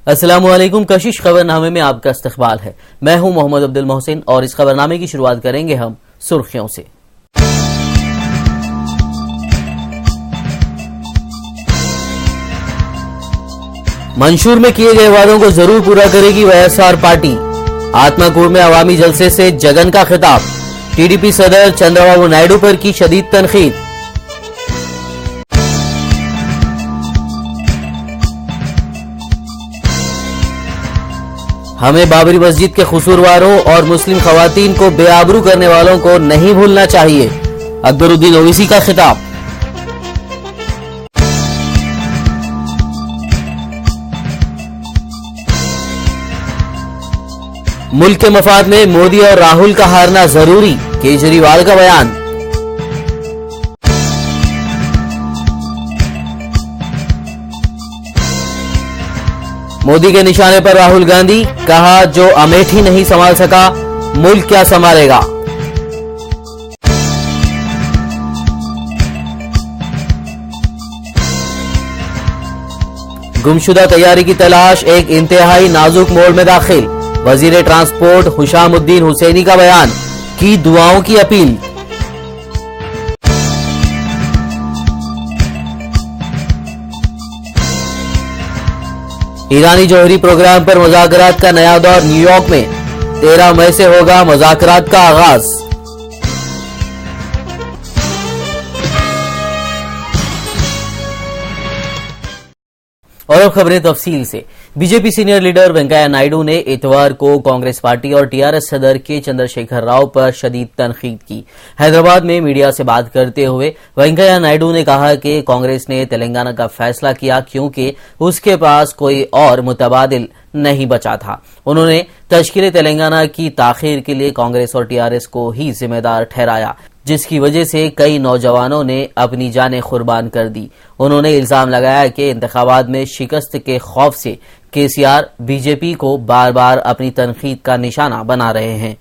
अस्सलामुअलैकुम। कशिश खबरनामे में आपका इस्तकबाल है। मैं हूं मोहम्मद अब्दुल मोहसिन और इस खबरनामे की शुरुआत करेंगे हम सुर्खियों से। मंशूर में किए गए वादों को जरूर पूरा करेगी वाईएसआर पार्टी। आत्माकूर में अवामी जलसे से जगन का खिताब। टीडीपी सदर चंद्रबाबू नायडू पर की शदीद तनकीद। हमें बाबरी मस्जिद के कसूरवारों और मुस्लिम खवातीन को बेआबरू करने वालों को नहीं भूलना चाहिए। अकबरुद्दीन ओवैसी का खिताब। मुल्क के मफाद में मोदी और राहुल का हारना जरूरी, केजरीवाल का बयान। मोदी के निशाने पर राहुल गांधी, कहा जो अमेठी नहीं संभाल सका मुल्क क्या संभालेगा। गुमशुदा तैयारी की तलाश एक इंतहाई नाजुक मोड़ में दाखिल। वजीर ट्रांसपोर्ट हुशामुद्दीन हुसैनी का बयान, की दुआओं की अपील। ईरानी जौहरी प्रोग्राम पर मुज़ाकरात का नया दौर न्यूयॉर्क में। 13 मई से होगा मुज़ाकरात का आगाज। और अब खबरें तफसील से। BJP senior leader Venkaiah Naidu ने इतवार को कांग्रेस पार्टी और टीआरएस सदर के चंद्रशेखर राव पर शदीद तनकीद की। हैदराबाद में मीडिया से बात करते हुए वेंकैया नायडू ने कहा कि कांग्रेस ने तेलंगाना का फैसला किया क्योंकि उसके पास कोई और मुतबादिल नहीं बचा था। उन्होंने तश्कील तेलंगाना की ताखीर के लिए कांग्रेस और टीआरएस को ही जिम्मेदार ठहराया, जिसकी वजह से कई नौजवानों ने अपनी जानें कुर्बान कर दी। उन्होंने इल्जाम लगाया कि इंतखाबात में शिकस्त के खौफ से केसीआर बीजेपी को बार बार अपनी तनकीद का निशाना बना रहे हैं।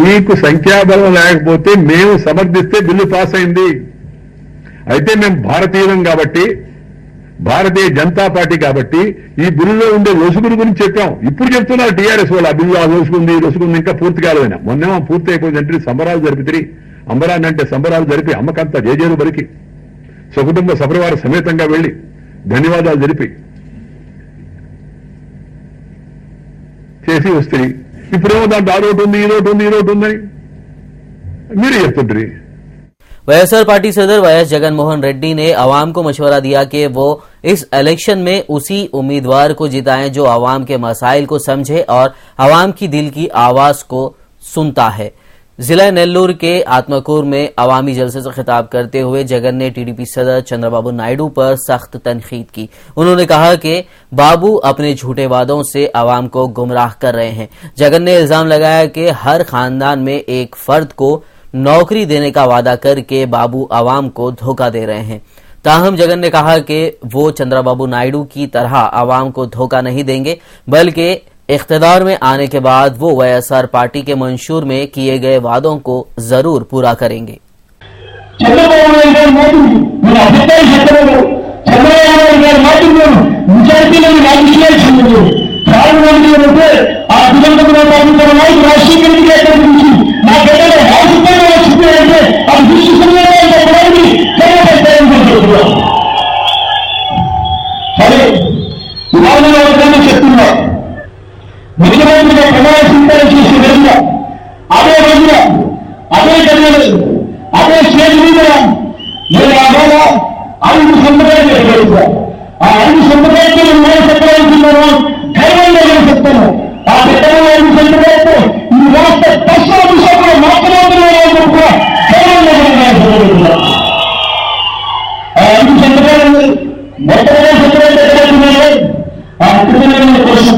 మీకు సంఖ్యాబలం లేకపోతే మేము సమర్థిస్తే బిల్లు పాస్ అయింది. అయితే మేము భారతీయులం కాబట్టి, భారతీయ జనతా పార్టీ కాబట్టి ఈ బిల్లులో ఉండే లొసుగుల గురించి చెప్పాం. ఇప్పుడు చెప్తున్నారు టీఆర్ఎస్ వాళ్ళు, ఆ బిల్లు ఆ లొసుగుంది ఇంకా పూర్తి కాలేదైనా. మొన్నేమో పూర్తి అయిపోయిందంటే సంబరాలు జరిపితే, అంబరాన్ని అంటే సంబరాలు జరిపి అమ్మకంతా జేజేలు బలికి సకుటుంబ సపరివార సమేతంగా వెళ్లి ధన్యవాదాలు జరిపి చేసి వస్తే ఇప్పుడేమో దాంట్లో అదొకటి ఉంది, ఇదొకటి ఉందని మీరే చెప్తుంటారు. वाईएसआर पार्टी सदर वाईएस जगन मोहन रेड्डी ने अवाम को मशवरा दिया कि वो इस इलेक्शन में उसी उम्मीदवार को जिताएं जो अवाम के मसाइल को समझे और अवाम की दिल की आवाज को सुनता है। जिला नेल्लूर के आत्माकूर में अवामी जलसे से खिताब करते हुए जगन ने टीडीपी सदर चंद्रबाबू नायडू पर सख्त तनकीद की। उन्होंने कहा कि बाबू अपने झूठे वादों से अवाम को गुमराह कर रहे हैं। जगन ने इल्जाम लगाया कि हर खानदान में एक फर्द को नौकरी देने का वादा करके बाबू अवाम को धोखा दे रहे हैं। ताहम जगन ने कहा कि वो चंद्रबाबू नायडू की तरह अवाम को धोखा नहीं देंगे, बल्कि इख्तिदार में आने के बाद वो वाईएसआर पार्टी के मंशूर में किए गए वादों को जरूर पूरा करेंगे। ముఖ్యమంత్రిగా ప్రమాణ స్వీకారం చేసే రోజున అదే రోజున అదే గదిలో అదే స్టేజ్ మీద నేను ఆగా 5 సంప్రదాయాలు ఏర్పడుతా. ఆ 5 సంప్రదాయాలు నేను చెప్పాలనుకున్నాను, ధైర్యంగా నేను చెప్తాను. ఆ పెద్దలు 5 సంప్రదాయాలతో ఈ రాష్ట్ర పశ్చిమ దిశలో మాట్లాడుతున్నాను కూడా ధైర్యంగా నేను ఆ 5 సంప్రదాయాలు మొట్టమొదటి సంప్రదాయాలు ఆ కృతజ్ఞతల కోసం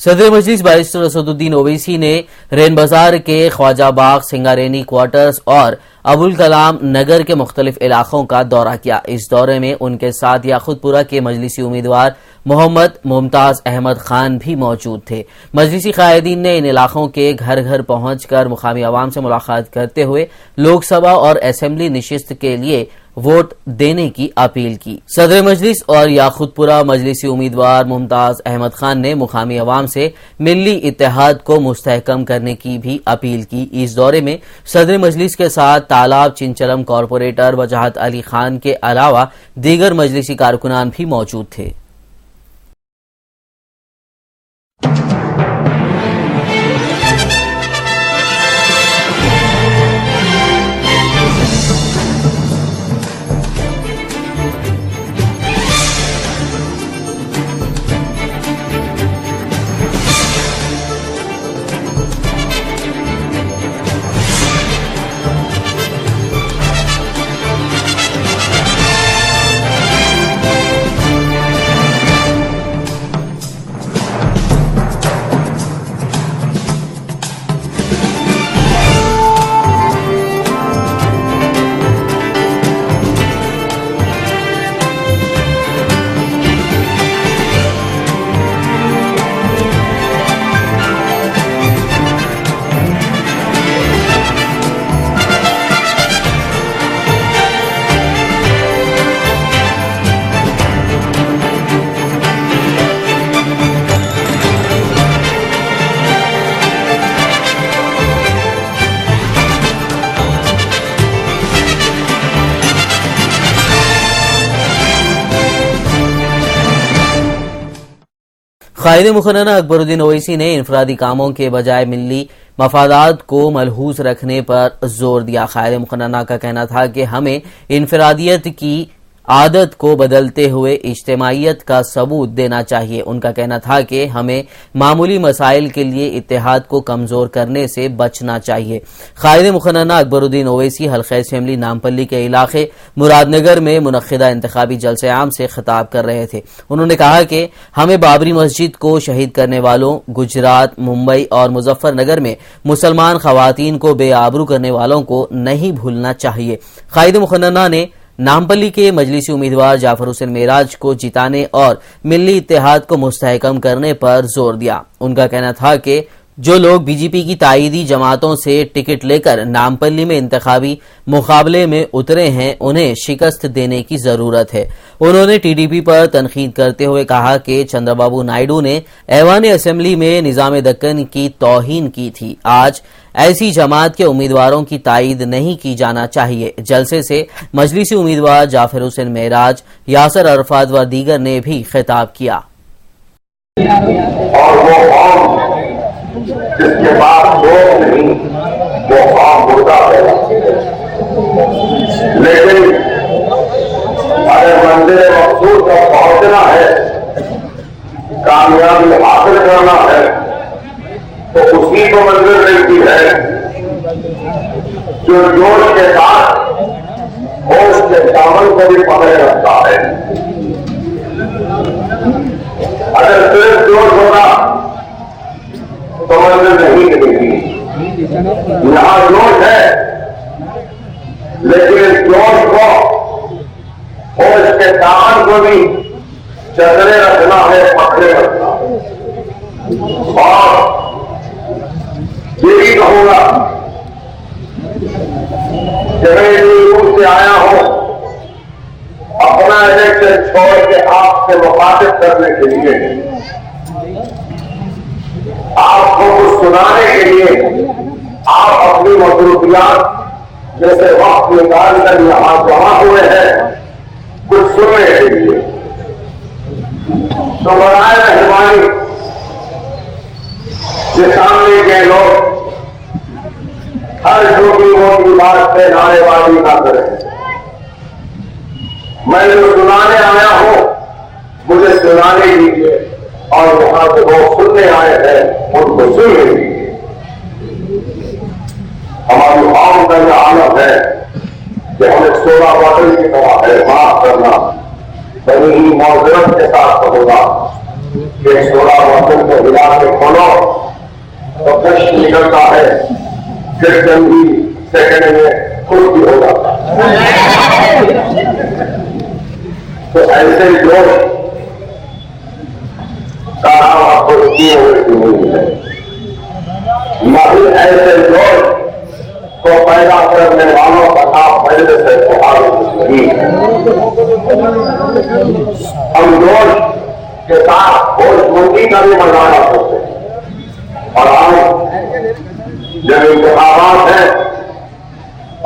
सदर मजलिस बैरिस्टर असदुद्दीन ओवैसी ने रेन बाजार के ख्वाजा बाग, सिंगारेनी क्वार्टर्स और अबुल कलाम नगर के मुख्तलिफ इलाकों का दौरा किया। इस दौरे में उनके साथ याखुदपुरा के मजलिसी उम्मीदवार मोहम्मद मुमताज अहमद खान भी मौजूद थे। मजलिसी कायदीन ने इन इलाकों के घर घर पहुंचकर मुकामी अवाम से मुलाकात करते हुए लोकसभा और असेंबली नशिस्त के लिए वोट देने की अपील की। सदर मजलिस और याकुतपुरा मजलिसी उम्मीदवार मुमताज अहमद खान ने मुकामी अवाम से मिली इत्तेहाद को मुस्तहकम करने की भी अपील की। इस दौरे में सदर मजलिस के साथ तालाब चिंचलम कॉरपोरेटर वजाहत अली खान के अलावा दीगर मजलिसी कारकुनान भी मौजूद थे। कायद मुखर्ररा अकबरुद्दीन ओवैसी ने इनफरादी कामों के बजाय मिली मफादात को मलहूज रखने पर जोर दिया। कायद मुखर्ररा का कहना था कि हमें इनफरादियत की आदत को बदलते हुए इज्तिमाइयत का सबूत देना चाहिए। उनका कहना था कि हमें मामूली मसाइल के लिए इत्तेहाद को कमजोर करने से बचना चाहिए। कायद मुखर्ररा अकबरुद्दीन ओवैसी हल्का असेंबली नामपल्ली के इलाके मुरादनगर में मुनक्किदा इंतखाबी जलसे आम से खिताब कर रहे थे। उन्होंने कहा कि हमें बाबरी मस्जिद को शहीद करने वालों, गुजरात, मुंबई और मुजफ्फरनगर में मुसलमान खवातीन को बेआबरू करने वालों को नहीं भूलना चाहिए। कायद मुखर्ररा ने नामपल्ली के मजलिसी उम्मीदवार जाफर हुसैन मेराज को जिताने और मिली इत्तेहाद को मुस्तहकम करने पर जोर दिया। उनका कहना था कि जो लोग बीजेपी की ताईदी जमातों से टिकट लेकर नामपल्ली में इंतखाबी मुकाबले में उतरे हैं, उन्हें शिकस्त देने की जरूरत है। उन्होंने टीडीपी पर तनकीद करते हुए कहा कि चंद्रबाबू नायडू ने ऐवान असेंबली में निजाम दक्कन की तौहीन की थी। आज ऐसी जमात के उम्मीदवारों की ताईद नहीं की जाना चाहिए। जलसे से मजलिसी उम्मीदवार जाफर हुसैन मेराज, यासर अरफात व दीगर ने भी खिताब किया। और वो कौम जिसके पास लोग नहीं, वो कौम मुर्दा है। लेकिन अगर मंजिल मकसूद तक पहुंचना है, कामयाबी हासिल करना है, तो उसी को मंजिल मिलती है जो जोश के साथ होश के दामन को भी पकड़े रखता है। अगर सिर्फ जोश होगा तो मंजिल नहीं मिलेगी। यहां जोश है, लेकिन जोश को होश के दामन को भी चकरे रखना है, पकड़े रखना है। और ये भी कहूंगा कि मैं दूर से आया हूं अपना इलेक्शन छोड़ के आपसे मुखातिब करने के लिए, आपको कुछ सुनाने के लिए। आप अपनी मसरूफियात जैसे वक्त निकाल कर यहां जमा हुए हैं कुछ सुनने के लिए, तो बराए मेहरबानी के सामने के लोग हर छोटी मोटी बात से नारेबाजी ना करें। मैं जो सुनाने आया हूं मुझे सुनाने दीजिए, और वहां से लोग सुनने आए हैं उनको सुनने दीजिए। हमारी आम का यह आलम है कि हमें 16 बॉटल की तरह है। माफ करना, बड़ी ही मौजूद के साथ कहूंगा कि 16 बॉटल को हिला के खोलो तो कष्ट निकलता है, फिर चंद ही सेकंड में खुद भी हो जाता है। तो ऐसे जोश किए हुए नहीं है। नहीं ऐसे जोश को पैदा करने वालों का नाम पहले से नहीं है। हम जोश के साथ भोजपुरी का भी मजाना होते हैं और आज जब इंतखाबात है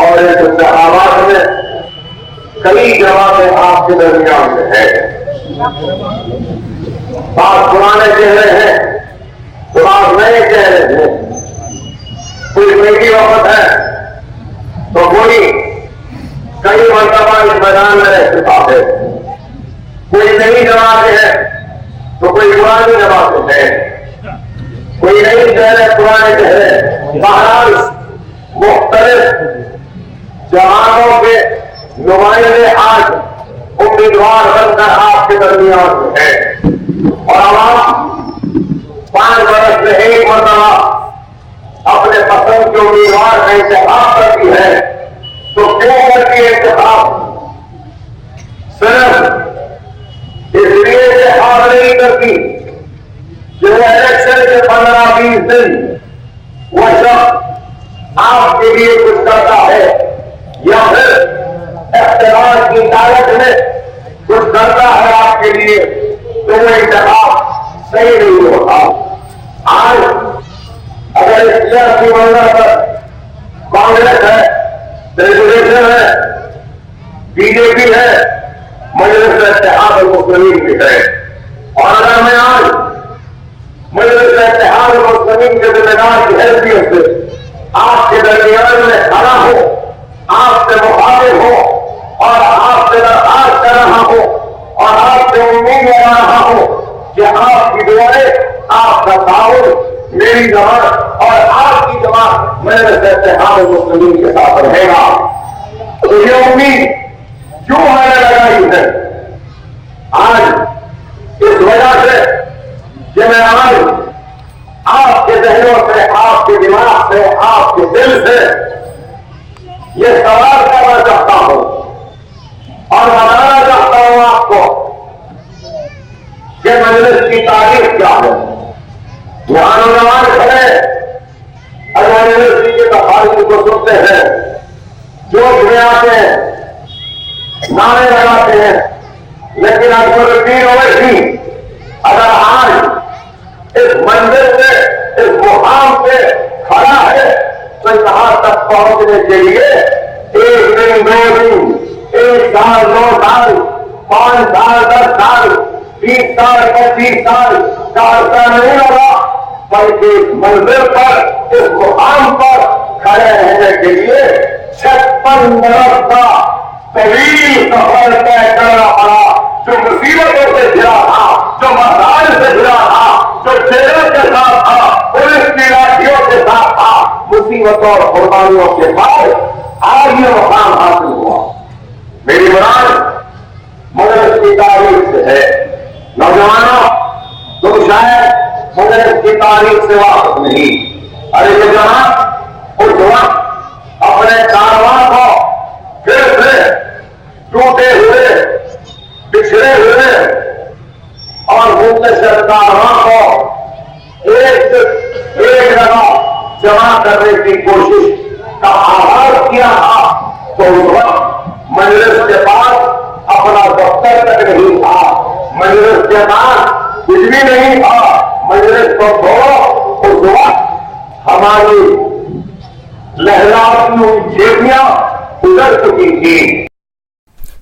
और इस इंतखाबात में कई जमातें आपके दरमियान में है। बात पुराने चेहरे हैं, बात नए चेहरे हैं। कोई बेटी वक्त है तो कोई कई मरतबा इस मैदान में रह चुका है। कोई नई जमातें हैं तो कोई पुरानी जमातें हैं। कोई नई चेहरे पुराने चेहरे, बहरहाल मुख्तलिफ जमातों के नुमाइंदे आज उम्मीदवार बनकर आपके दरमियान में है और आवाम 5 वर्ष में एक मरतबा अपने पसंद के उम्मीदवार का इंतखाब करती है। तो क्यों करती है इंतखाब? सिर्फ इसलिए इंतखाब नहीं करती कि वो इलेक्शन के 15-20 दिन वह शख्स आपके लिए कुछ करता है या फिर इख्तियार की ताकत में कुछ करता है आपके लिए, तो वो इंतखाब सही नहीं होता। आज अगर इस सियासी मंजर पर कांग्रेस है, तेलुगुदेशम है, बीजेपी है, मजलिस इत्तेहाद मुस्लिमीन भी है और अगर मैं आज मजलिस इत्तेहाद मुस्लिमीन के जिम्मेदार की हैसियत से आपके दरमियान में खड़ा हो, आपसे मुखातिब हो और आपसे दरखास्त कर रहा हो और आपसे उम्मीद लगा रहा हो कि आपकी दुआएं, आपका ताउन मेरी जमात और आपकी जमात मजलिस इत्तेहाद मुस्लिमीन के साथ रहेगा। तो ये उम्मीद क्यों मैंने लगाई है? आज इस वजह से कि मैं आज आपके जहनों से, आपके दिमाग से, आपके दिल से ये सवाल करना चाहता हूं और बताना चाहता हूं आपको कि मजलिस की तारीख क्या है। यहां नौजवान खड़े अगर मजलिस की तफारी को सुनते हैं, जोश में आते हैं, नारे लगाते हैं, लेकिन अकबरुद्दीन ओवैसी अगर आज इस मंजिल से, इस मुकाम पे खड़ा है तो यहां तक पहुंचने के लिए 1 दिन, 2 दिन, 1 साल, 2 साल, 5 साल, 10 साल, 20 साल, 25 साल का अर्सा नहीं होगा, बल्कि इस मंजिल पर, इस मुकाम पर खड़े रहने के लिए 56 बरस का तवील सफर तय करना पड़ा। जो मुसीबतों से घिरा था, जो मसाइल से घिरा था, जो जेलों के साथ था, पुलिस की लाठियों के साथ था, मुसीबतों और कुर्बानियों के बाद आज ये मुकाम हासिल हुआ। मेरी मुराद मजलिस की तारीख से है। नौजवानों, तुम शायद मजलिस की तारीख से वाकिफ नहीं। अरे ये जमात उस वक्त अपने कारवां को फिर से टूटे हुए, पिछड़े हुए और मुंतशिर कारवां को एक जगह जमा करने की कोशिश का आगाज किया था। तो उस वक्त मजलिस के पास अपना दफ्तर तक नहीं था, मजलिस के पास कुछ भी नहीं था। मजलिस को छोड़ो, उस वक्त हमारी लहराती हुई जेबियां उजड़ चुकी थी।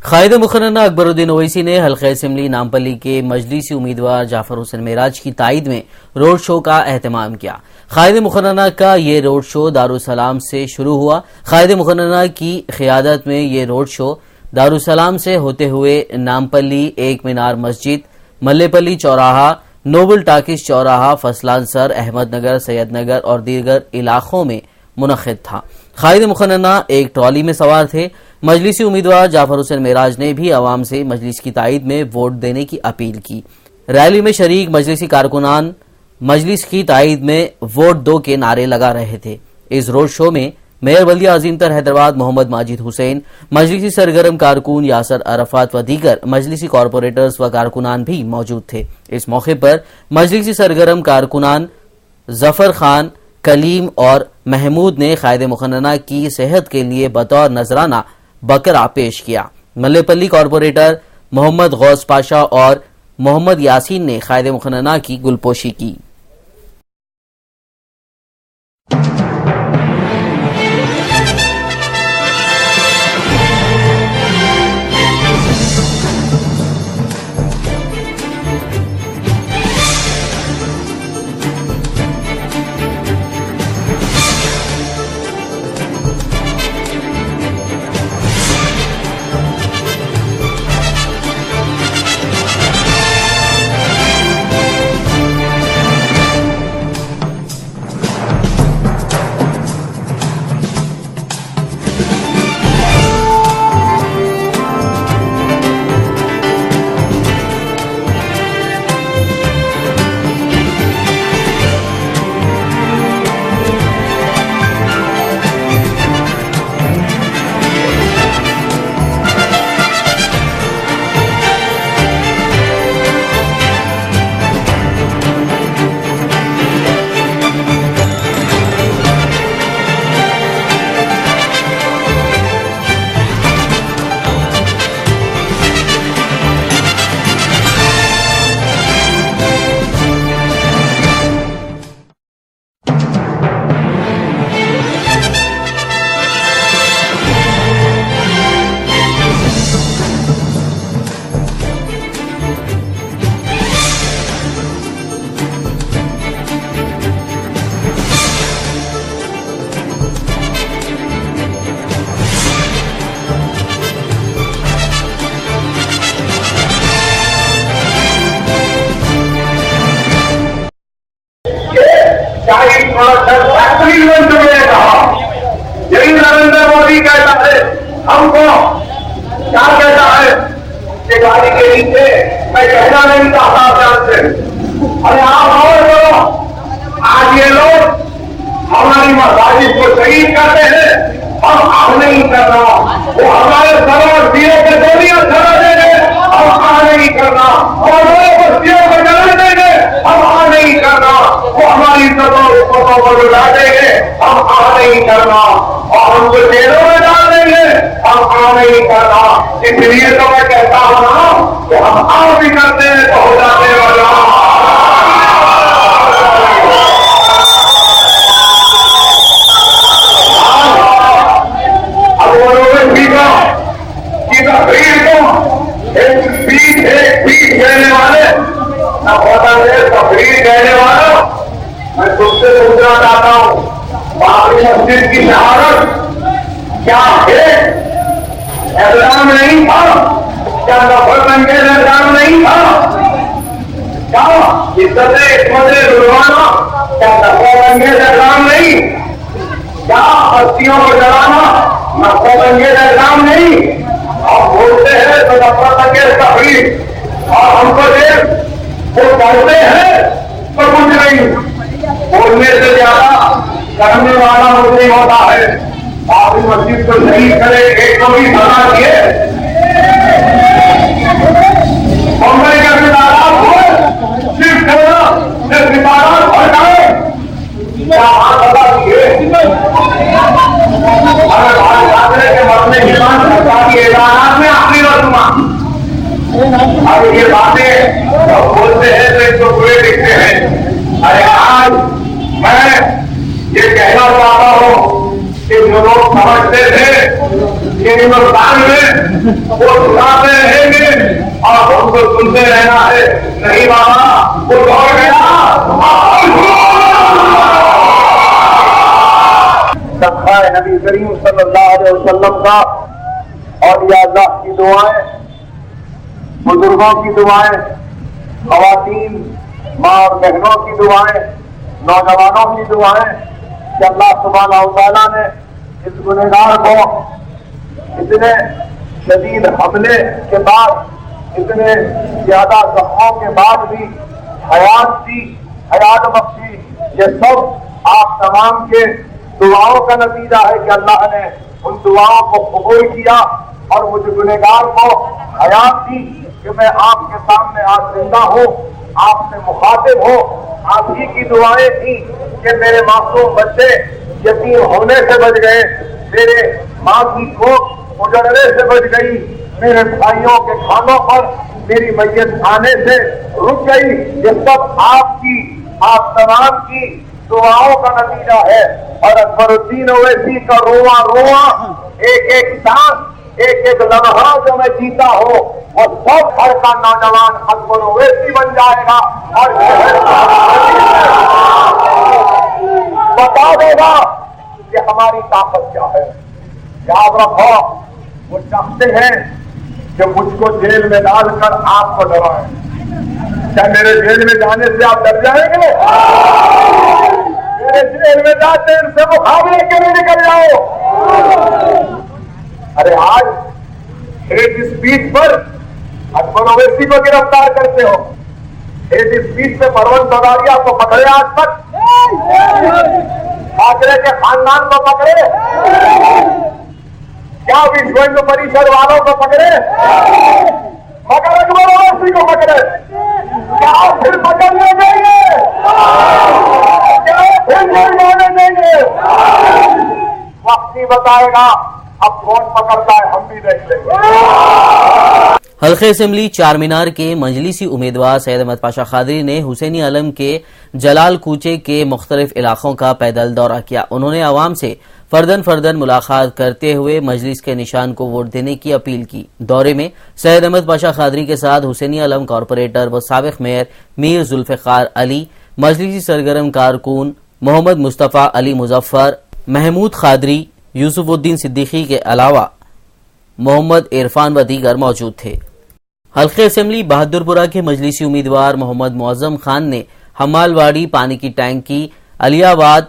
कायद मुखर्ररा अकबरुद्दीन ओवैसी ने हल्का असेंबली नामपल्ली के मजलिसी उम्मीदवार जाफर हुसैन मेराज की ताईद में रोड शो का एहतमाम किया। कायद मुखर्ररा का ये रोड शो दारुसलाम से शुरू हुआ। कायद मुखर्ररा की क़ियादत में ये रोड शो दारुसलाम से होते हुए नामपल्ली, एक मीनार मस्जिद, मल्लेपल्ली चौराहा, नोबल टाकिस चौराहा, फसलान सर, अहमदनगर, सैयदनगर और दीगर इलाकों में मुनक़िद था। कायद मुखर्ररा एक ट्रॉली में सवार थे। मजलिसी उम्मीदवार जाफर हुसैन मेराज ने भी अवाम से मजलिस की ताईद में वोट देने की अपील की। रैली में शरीक मजलिसी कारकुनान मजलिस की ताईद में वोट दो के नारे लगा रहे थे। इस रोड शो में मेयर बल्दिया अजीमतर हैदराबाद मोहम्मद माजिद हुसैन, मजलिसी सरगर्म कारकुन यासर अरफात व दीगर मजलिसी कॉरपोरेटर्स व कारकुनान भी मौजूद थे। इस मौके पर मजलिसी सरगर्म कारकुनान जफर खान, कलीम और महमूद ने कायदे मुखन्ना की सेहत के लिए बतौर नजराना बकरा पेश किया। मल्लेपल्ली कॉरपोरेटर मोहम्मद गौस पाशा और मोहम्मद यासीन ने कायदे मुखन्ना की गुलपोशी की। यही नरेंद्र मोदी कहता है हमको, क्या कहता है कि गाड़ी के नीचे मैं कहना नहीं चाहता ध्यान से, अरे आप और बोलो। आज ये लोग हमारी मसाजिद को शहीद करते हैं और हम नहीं कर रहा, वो हमारे सरोवर दिए के गोलियां चला देंगे, हम आ नहीं करना, और वो बस्तियों को जला देंगे, हम आ नहीं करना, वो हमारी सरोवरों को लुटा देंगे, हम आ नहीं करना, और हमको जेलों में डाल देंगे, हम आ नहीं करना। इसलिए तो मैं कहता हूं ना कि हम आ भी करते हैं तो हो जाते वाला। अब वो लोग भीड़ कहने वाले न होता है, तकरीर कहने वाला मैं तुमसे पूछना चाहता हूं, बाबरी मस्जिद की शहादत क्या है? एहतराम नहीं था क्या? नफरतंगेज एहतराम नहीं था क्या? इज्जत-ए-इस्मत जुर्माना क्या नफरतंगेज एहतराम नहीं क्या? बस्तियों को जलाना नफरतंगेज एहतराम नहीं? आप बोलते हैं तो नफरतंगेज तकरीर, और हमको देख वो कहते हैं तो कुछ नहीं, बोलने से ज्यादा करने वाला मुस्लिम होता है। बाबरी मस्जिद को शहीद करे, एक को भी सजा दिए, मुंबई का सितारा सिर्फ करना, सिर्फ सितारा भड़काए, क्या हाथ सजा दिए? अगर भाई ठाकरे के मरने के बाद सरकार की एलानात में आखिरी रस्मा, अब ये बातें बोलते हैं तो इनको बुरे दिखते हैं। अरे आज मैं ये कहना चाहता हूं कि जो लोग समझते थे कि हिंदुस्तान में वो सुनाते रहेंगे और उनको सुनते रहना है, नहीं बाबा, वो दौड़ गया। सखाए नबी करीम सल्लल्लाहु अलैहि वसल्लम का और अल्लाह की दुआएं, बुजुर्गों की दुआएं, खवातीन माँ और बहनों की दुआएं, नौजवानों की दुआएं कि अल्लाह सुब्हानहू व तआला ने इस गुनहगार को इतने शदीद हमले के बाद, इतने ज्यादा जख्मों के बाद भी हयात दी, हयात बख्शी। ये सब आप तमाम के दुआओं का नतीजा है कि अल्लाह ने उन दुआओं को कबूल किया और मुझे गुनहगार को हयात दी कि मैं आपके सामने आज जिंदा हूँ, आपसे मुखातिब हो। आप ही की दुआएं थी कि मेरे मासूम बच्चे यतीम होने से बच गए, मेरे माँ की कोख उजड़ने से बच गई, मेरे भाइयों के खानों पर मेरी मैयत आने से रुक गई। ये सब आपकी, आप तमाम की दुआओं का नतीजा है। और अकबरुद्दीन ओवैसी का रोआ रोआ, एक एक सांस, एक एक लम्हा जो मैं जीता हूँ, वो सब घर का नौजवान अकबर ओवैसी बन जाएगा और बता देगा कि हमारी ताकत क्या है। याद रखो, वो चाहते हैं कि मुझको जेल में डालकर आपको डराएं। क्या मेरे जेल में जाने से आप डर जाएंगे? मेरे जेल में जाते इनसे मुकाबले के लिए निकल जाओ। अरे आज हेट स्पीच पर अकबर ओवैसी को गिरफ्तार करते हो, हेट स्पीच पे परवन तोगाड़िया को पकड़े आज तक, ठाकरे के खानदान को पकड़े, क्या विश्व हिंदू परिषद वालों को पकड़े, मगर अकबर ओवैसी को पकड़े। क्या फिर पकड़ने देंगे? क्या फिर नहीं जाने देंगे? वक्त ही बताएगा। अब कौन पकड़ता है हम भी देख लेंगे। हल्के असेंबली चारमीनार के मजलिसी उम्मीदवार सैयद अहमद पाशा खादरी ने हुसैनी आलम के जलाल कूचे के मुख्तलिफ इलाकों का पैदल दौरा किया। उन्होंने आवाम से फर्दन फर्दन मुलाकात करते हुए मजलिस के निशान को वोट देने की अपील की। दौरे में सैयद अहमद पाशा खादरी के साथ हुसैनी आलम कॉरपोरेटर व साबिक मेयर मीर जुल्फिकार अली, मजलिसी सरगर्म कारकुन मोहम्मद मुस्तफ़ा अली मुजफ्फर, महमूद खादरी, यूसुफुद्दीन सिद्दीकी के अलावा मोहम्मद इरफान व दीगर मौजूद थे। हल्के असेंबली बहादुरपुरा के मजलिसी उम्मीदवार मोहम्मद मुअज्जम खान ने हमालवाड़ी, पानी की टैंकी, अलियाबाद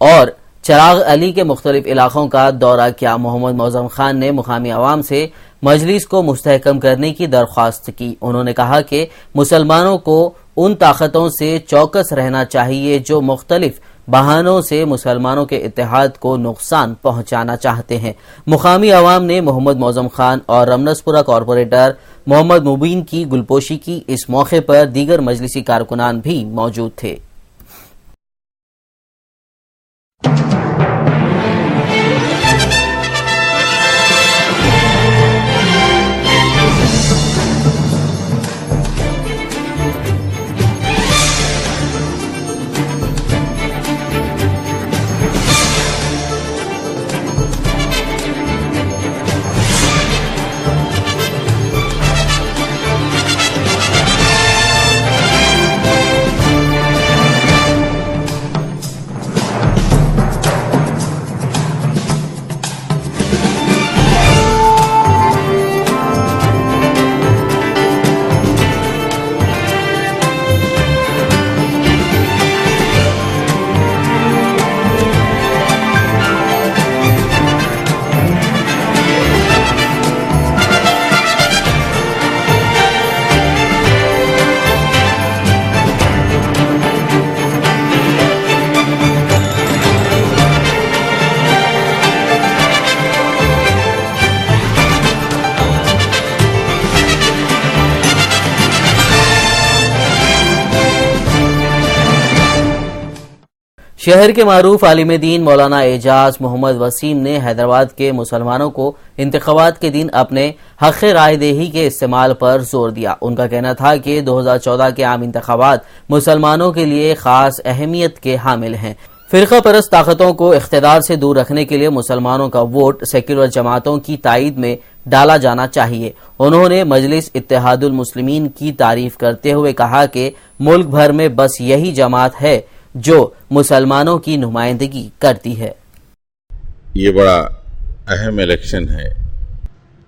और चिराग अली के मुख्तलिफ इलाकों का दौरा किया। मोहम्मद मुअज्जम खान ने मुकामी आवाम से मजलिस को मुस्तहकम करने की दरख्वास्त की। उन्होंने कहा कि मुसलमानों को उन ताकतों से चौकस रहना चाहिए जो मुख्तलिफ बहानों से मुसलमानों के इत्तेहाद को नुकसान पहुंचाना चाहते हैं। मुकामी आवाम ने मोहम्मद मुअज्जम खान और रमनसपुरा कॉरपोरेटर मोहम्मद मुबीन की गुलपोशी की। इस मौके पर दीगर मजलिसी कारकुनान भी मौजूद थे। शहर के मारूफ आलिम दीन मौलाना एजाज मोहम्मद वसीम ने हैदराबाद के मुसलमानों को इंतखाबात के दिन अपने हक़ राय दही के इस्तेमाल पर जोर दिया। उनका कहना था कि 2014 के आम इंतखाबात मुसलमानों के लिए खास अहमियत के हामिल हैं। फिरका परस्त ताकतों को इख्तिदार से दूर रखने के लिए मुसलमानों का वोट सेक्युलर जमातों की ताईद में डाला जाना चाहिए। उन्होंने मजलिस इत्तेहादुल मुस्लिमीन की तारीफ करते हुए कहा कि मुल्क भर में बस यही जमात है जो मुसलमानों की नुमाइंदगी करती है। ये बड़ा अहम इलेक्शन है।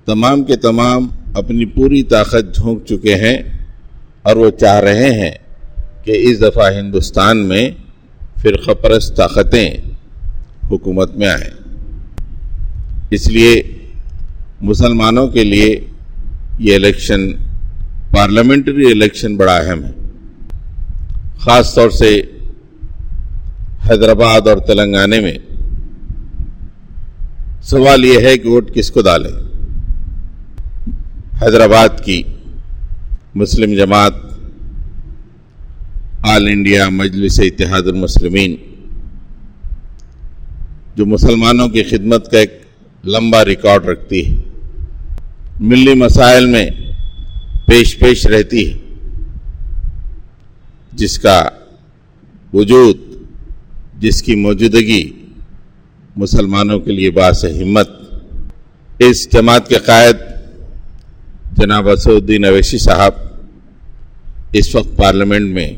तमाम के तमाम अपनी पूरी ताकत झोंक चुके हैं और वो चाह रहे हैं कि इस दफ़ा हिंदुस्तान में फिरका परस्त ताकतें हुकूमत में आए। इसलिए मुसलमानों के लिए ये इलेक्शन, पार्लियामेंट्री इलेक्शन बड़ा अहम है। ख़ास तौर से हैदराबाद और तेलंगाना में सवाल यह है कि वोट किसको डालें। हैदराबाद की मुस्लिम जमात ऑल इंडिया मजलिस इत्तेहादुल मुस्लिमीन, जो मुसलमानों की खिदमत का एक लंबा रिकॉर्ड रखती है, मिल्ली मसाइल में पेश रहती है, जिसका वजूद, जिसकी मौजूदगी मुसलमानों के लिए बास हिम्मत, इस जमात के कायद जनाब असदुद्दीन अवैसी साहब इस वक्त पार्लियामेंट में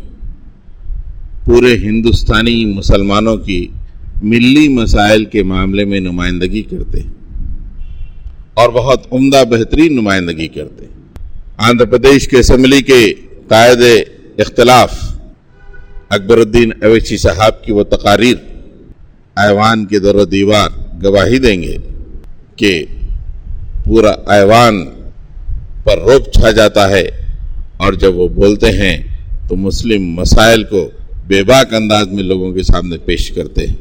पूरे हिंदुस्तानी मुसलमानों की मिल्ली मसाइल के मामले में नुमाइंदगी करते हैं और बहुत उम्दा बेहतरीन नुमाइंदगी करते हैं। आंध्र प्रदेश के असम्बली के कायदे इख्तिलाफ अकबरुद्दीन अवैसी साहब की वो तकारीर ऐवान के दर दीवार गवाही देंगे कि पूरा ऐवान पर रोब छा जाता है और जब वो बोलते हैं तो मुस्लिम मसाइल को बेबाक अंदाज में लोगों के सामने पेश करते हैं।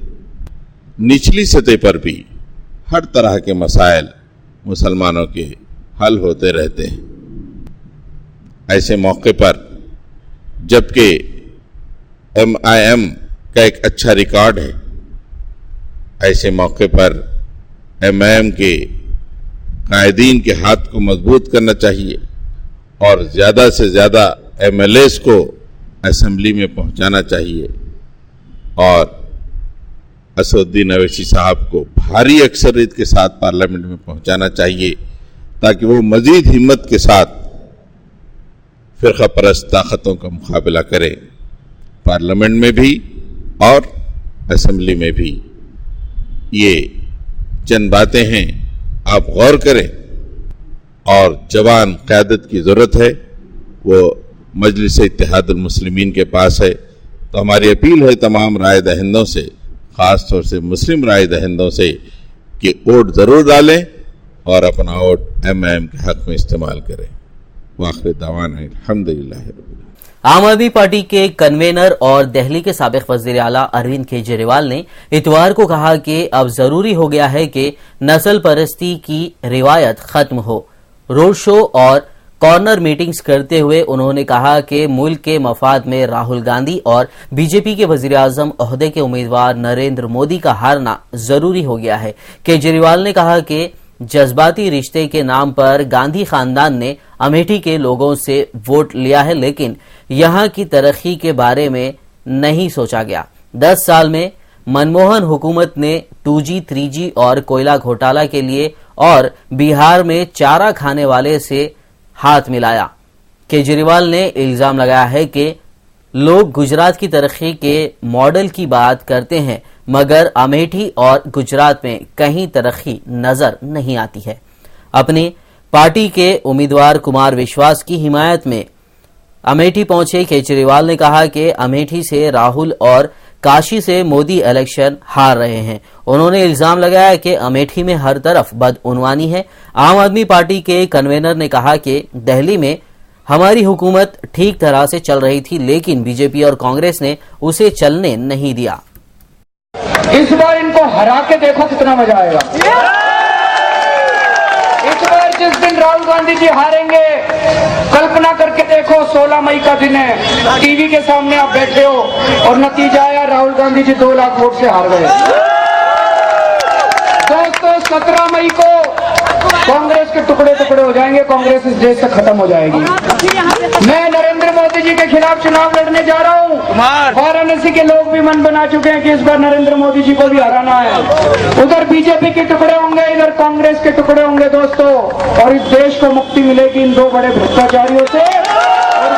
निचली सतह पर भी हर तरह के मसाइल मुसलमानों के हल होते रहते हैं। ऐसे मौके पर जबकि MIM का एक अच्छा रिकॉर्ड है, ऐसे मौके पर MIM के कायदीन के हाथ को मजबूत करना चाहिए और ज़्यादा से ज़्यादा MLAs को असेंबली में पहुंचाना चाहिए और असदुद्दीन अवैसी साहब को भारी अक्सरियत के साथ पार्लियामेंट में पहुंचाना चाहिए ताकि वो मजीद हिम्मत के साथ फिरका परस्त ताकतों का मुकाबला करें, पार्लियामेंट में भी और असेंबली में भी। ये चंद बातें हैं, आप गौर करें और जवान क़यादत की ज़रूरत है, वो मजलिस इत्तेहादुल मुस्लिमीन के पास है। तो हमारी अपील है तमाम राय दहिंदों से, ख़ास तौर से मुस्लिम राय दहिंदों से, कि वोट ज़रूर डालें और अपना वोट MIM के हक़ में इस्तेमाल करें। वाखिर दावाना अल्हम्दुलिल्लाह रब्बिल आलमीन। आम आदमी पार्टी के कन्वेनर और दिल्ली के साबिक़ वज़ीर आला अरविंद केजरीवाल ने इतवार को कहा कि अब जरूरी हो गया है कि नस्ल परस्ती की रिवायत खत्म हो। रोड शो और कॉर्नर मीटिंग्स करते हुए उन्होंने कहा कि मुल्क के मफाद में राहुल गांधी और बीजेपी के वज़ीर आज़म ओहदे के उम्मीदवार नरेंद्र मोदी का हारना जरूरी हो गया है। केजरीवाल ने कहा कि जज्बाती रिश्ते के नाम पर गांधी खानदान ने अमेठी के लोगों से वोट लिया है, लेकिन यहां की तरक्की के बारे में नहीं सोचा गया। 10 साल में मनमोहन हुकूमत ने 2G, 3G और कोयला घोटाला के लिए और बिहार में चारा खाने वाले से हाथ मिलाया। केजरीवाल ने इल्जाम लगाया है कि लोग गुजरात की तरक्की के मॉडल की बात करते हैं, मगर अमेठी और गुजरात में कहीं तरक्की नजर नहीं आती है। अपनी पार्टी के उम्मीदवार कुमार विश्वास की हिमायत में अमेठी पहुंचे केजरीवाल ने कहा कि अमेठी से राहुल और काशी से मोदी इलेक्शन हार रहे हैं। उन्होंने इल्जाम लगाया कि अमेठी में हर तरफ बदउनवानी है। आम आदमी पार्टी के कन्वेनर ने कहा कि दिल्ली में हमारी हुकूमत ठीक तरह से चल रही थी, लेकिन बीजेपी और कांग्रेस ने उसे चलने नहीं दिया। इस बार इनको हरा के देखो कितना मजा आएगा। इस बार जिस दिन राहुल गांधी जी हारेंगे, कल्पना करके देखो 16 मई का दिन है, टीवी के सामने आप बैठे हो और नतीजा आया राहुल गांधी जी 2 लाख वोट से हार गए। दोस्तों 17 मई को कांग्रेस के टुकड़े टुकड़े हो जाएंगे, कांग्रेस इस देश से खत्म हो जाएगी। मैं नरेंद्र मोदी जी के खिलाफ चुनाव लड़ने जा रहा हूँ। वाराणसी के लोग भी मन बना चुके हैं कि इस बार नरेंद्र मोदी जी को भी हराना है। उधर बीजेपी के टुकड़े होंगे, इधर कांग्रेस के टुकड़े होंगे दोस्तों, और इस देश को मुक्ति मिलेगी इन 2 बड़े भ्रष्टाचारियों से, और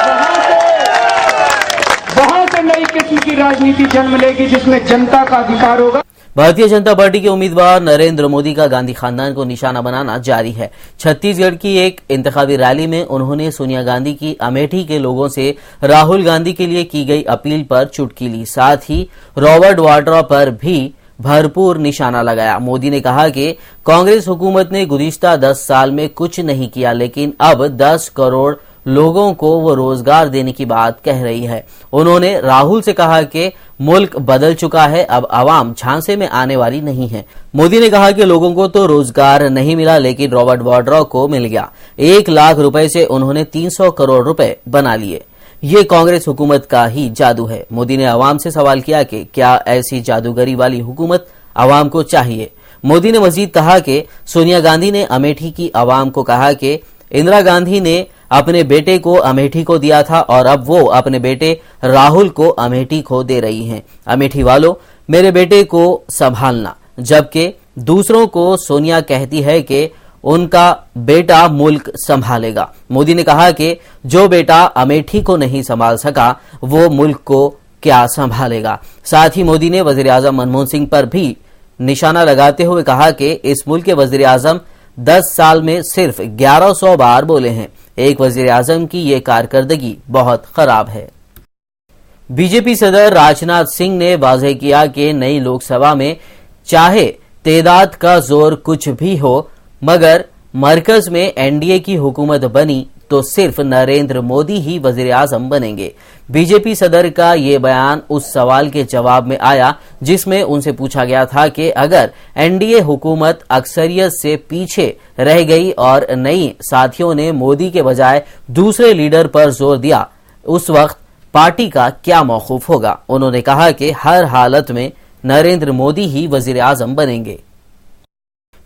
वहां से नई किस्म की राजनीति जन्म लेगी जिसमें जनता का अधिकार होगा। भारतीय जनता पार्टी के उम्मीदवार नरेंद्र मोदी का गांधी खानदान को निशाना बनाना जारी है। छत्तीसगढ़ की एक इंतखाबी रैली में उन्होंने सोनिया गांधी की अमेठी के लोगों से राहुल गांधी के लिए की गई अपील पर चुटकी ली। साथ ही रॉबर्ट वाड्रा पर भी भरपूर निशाना लगाया। मोदी ने कहा कि कांग्रेस हुकूमत ने गुज़िश्ता 10 साल में कुछ नहीं किया, लेकिन अब 10 करोड़ लोगों को वो रोजगार देने की बात कह रही है। उन्होंने राहुल से कहा कि मुल्क बदल चुका है, अब आवाम झांसे में आने वाली नहीं है। मोदी ने कहा कि लोगों को तो रोजगार नहीं मिला, लेकिन रॉबर्ट वाड्रा को मिल गया। 1 लाख रुपए से उन्होंने 300 करोड़ रुपए बना लिए। ये कांग्रेस हुकूमत का ही जादू है। मोदी ने आवाम से सवाल किया कि क्या ऐसी जादूगरी वाली हुकूमत आवाम को चाहिए। मोदी ने मजीद कहा कि सोनिया गांधी ने अमेठी की आवाम को कहा कि इंदिरा गांधी ने अपने बेटे को अमेठी को दिया था और अब वो अपने बेटे राहुल को अमेठी को दे रही हैं। अमेठी वालों, मेरे बेटे को संभालना। जबकि दूसरों को सोनिया कहती है कि उनका बेटा मुल्क संभालेगा। मोदी ने कहा कि जो बेटा अमेठी को नहीं संभाल सका वो मुल्क को क्या संभालेगा। साथ ही मोदी ने वजीर आजम मनमोहन सिंह पर भी निशाना लगाते हुए कहा कि इस मुल्क के वजीर आजम 10 साल में सिर्फ 1100 बार बोले हैं। एक वजीर आजम की ये कारकर्दगी बहुत खराब है। बीजेपी सदर राजनाथ सिंह ने वाज़ेह किया कि नई लोकसभा में चाहे तेदाद का जोर कुछ भी हो, मगर मरकज में एनडीए की हुकूमत बनी तो सिर्फ नरेंद्र मोदी ही वजीर आजम बनेंगे। बीजेपी सदर का ये बयान उस सवाल के जवाब में आया जिसमें उनसे पूछा गया था कि अगर एनडीए हुकूमत अक्सरियत से पीछे रह गई और नई साथियों ने मोदी के बजाय दूसरे लीडर पर जोर दिया, उस वक्त पार्टी का क्या मौकूफ होगा। उन्होंने कहा कि हर हालत में नरेंद्र मोदी ही वजीर आजम बनेंगे।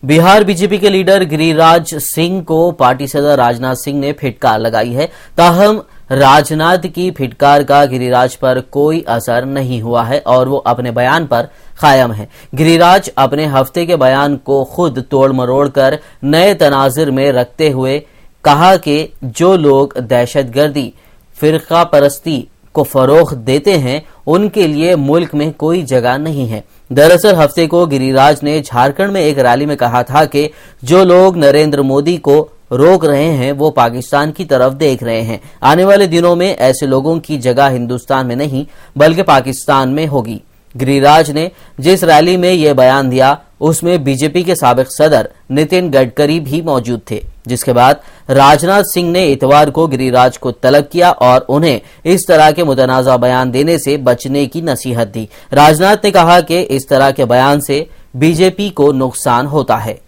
बिहार बीजेपी के लीडर गिरिराज सिंह को पार्टी सदर राजनाथ सिंह ने फिटकार लगाई है। ताहम राजनाथ की फिटकार का गिरिराज पर कोई असर नहीं हुआ है और वो अपने बयान पर कायम है। गिरिराज अपने हफ्ते के बयान को खुद तोड़ मरोड़ कर नए तनाजिर में रखते हुए कहा कि जो लोग दहशतगर्दी, फिरका परस्ती को फरोख देते हैं उनके लिए मुल्क में कोई जगह नहीं है। दरअसल हफ्ते को गिरिराज ने झारखंड में एक रैली में कहा था कि जो लोग नरेंद्र मोदी को रोक रहे हैं वो पाकिस्तान की तरफ देख रहे हैं। आने वाले दिनों में ऐसे लोगों की जगह हिंदुस्तान में नहीं बल्कि पाकिस्तान में होगी। गिरिराज ने जिस रैली में ये बयान दिया उसमें बीजेपी के साबिक सदर नितिन गडकरी भी मौजूद थे, जिसके बाद राजनाथ सिंह ने इतवार को गिरिराज को तलब किया और उन्हें इस तरह के मुतनाज़ा बयान देने से बचने की नसीहत दी। राजनाथ ने कहा कि इस तरह के बयान से बीजेपी को नुकसान होता है।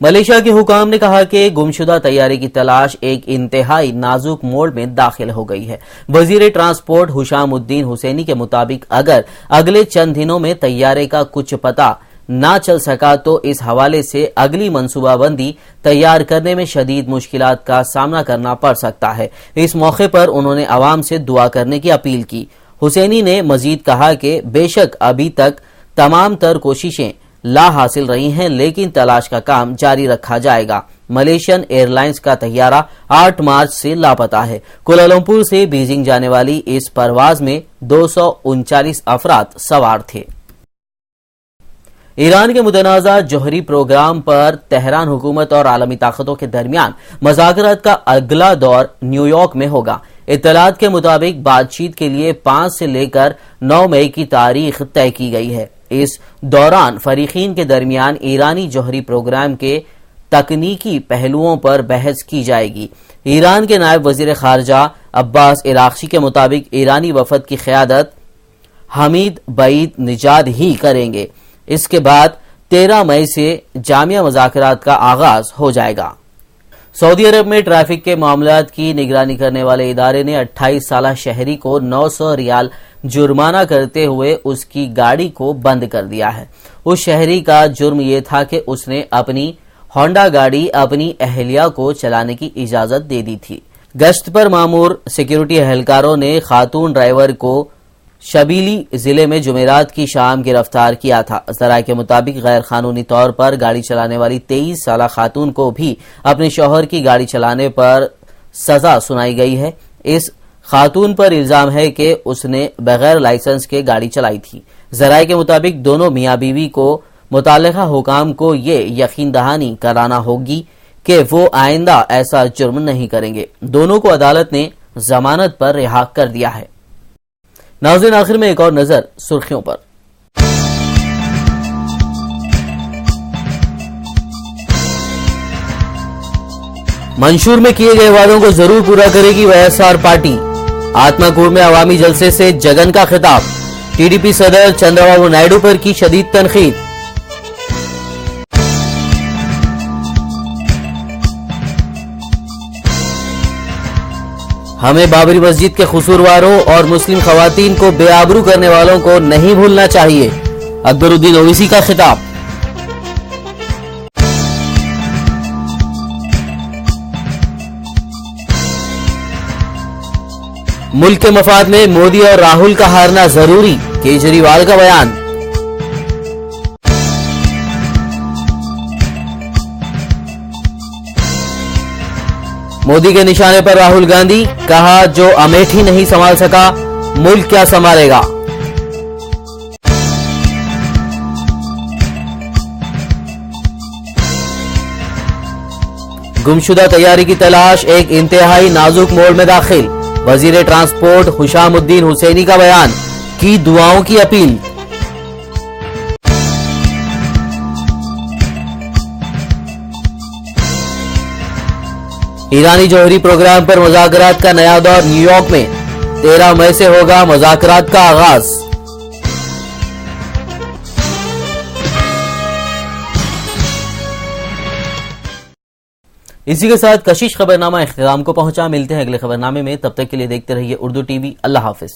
मलेशिया के हुकाम ने कहा कि गुमशुदा तैयारे की तलाश एक इंतहाई नाजुक मोड़ में दाखिल हो गई है। वजीर ट्रांसपोर्ट हुशामुद्दीन हुसैनी के मुताबिक अगर अगले चंद दिनों में तैयारे का कुछ पता ना चल सका तो इस हवाले से अगली मंसूबाबंदी तैयार करने में शदीद मुश्किलात का सामना करना पड़ सकता है। इस मौके पर उन्होंने आवाम से दुआ करने की अपील की। हुसैनी ने मजीद कहा कि बेशक अभी तक तमाम तर कोशिशें ला हासिल रही हैं, लेकिन तलाश का काम जारी रखा जाएगा। मलेशियन एयरलाइंस का तैयारा 8 मार्च से लापता है। कुआलालंपुर से बीजिंग जाने वाली इस परवाज में 239 अफराद सवार थे। ईरान के मुतनाज़ा जौहरी प्रोग्राम पर तेहरान हुकूमत और आलमी ताकतों के दरमियान मज़ाकरात का अगला दौर न्यूयॉर्क में होगा। इत्तलात के मुताबिक बातचीत के लिए 5 से लेकर 9 मई की तारीख तय की गई है। इस दौरान फरीकीन के दरमियान ईरानी जौहरी प्रोग्राम के तकनीकी पहलुओं पर बहस की जाएगी। ईरान के नायब वजीर खारजा अब्बास इराक्ची के मुताबिक ईरानी वफद की क़यादत हमीद बईद निजाद ही करेंगे। इसके बाद 13 मई से जामिया मुज़ाकरात का आगाज हो जाएगा। सऊदी अरब में ट्रैफिक के मामलात की निगरानी करने वाले इदारे ने 28 साला शहरी को 900 रियाल जुर्माना करते हुए उसकी गाड़ी को बंद कर दिया है। उस शहरी का जुर्म यह था कि उसने अपनी होंडा गाड़ी अपनी अहलिया को चलाने की इजाजत दे दी थी। गश्त पर मामूर सिक्योरिटी एहलकारों ने खातून ड्राइवर को शबीली जिले में जुमेरात की शाम गिरफ्तार किया था। ज़राए के मुताबिक गैर कानूनी तौर पर गाड़ी चलाने वाली 23 साला खातून को भी अपने शौहर की गाड़ी चलाने पर सजा सुनाई गई है। इस खातून पर इल्जाम है कि उसने बगैर लाइसेंस के गाड़ी चलाई थी। ज़राए के मुताबिक दोनों मियाँ बीवी को मुताल्लिका हुकाम को ये यकीन दहानी कराना होगी कि वो आइंदा ऐसा जुर्म नहीं करेंगे। दोनों को अदालत ने जमानत पर रिहा कर दिया है। नाज़रीन, आखिर में एक और नजर सुर्खियों पर। मंशूर में किए गए वादों को जरूर पूरा करेगी वाईएसआर पार्टी। आत्माकूट में अवामी जलसे से जगन का खिताब। टीडीपी सदर चंद्रबाबू नायडू पर की शदीद तनकीद। हमें बाबरी मस्जिद के कसूरवारों और मुस्लिम खवातीन को बेआबरू करने वालों को नहीं भूलना चाहिए, अकबरुद्दीन ओवैसी का खिताब। मुल्क के मफाद में मोदी और राहुल का हारना जरूरी, केजरीवाल का बयान। मोदी के निशाने पर राहुल गांधी, कहा जो अमेठी नहीं संभाल सका मुल्क क्या संभालेगा। गुमशुदा तैयारी की तलाश एक इंतहाई नाजुक मोड़ में दाखिल, वजीर ट्रांसपोर्ट हुशामुद्दीन हुसैनी का बयान, की दुआओं की अपील। ईरानी जौहरी प्रोग्राम पर मुज़ाकरात का नया दौर न्यूयॉर्क में, 13 मई से होगा मुज़ाकरात का आगाज। इसी के साथ कशिश खबरनामा इख्तिताम को पहुंचा। मिलते हैं अगले खबरनामे में, तब तक के लिए देखते रहिए उर्दू टीवी। अल्लाह हाफिज।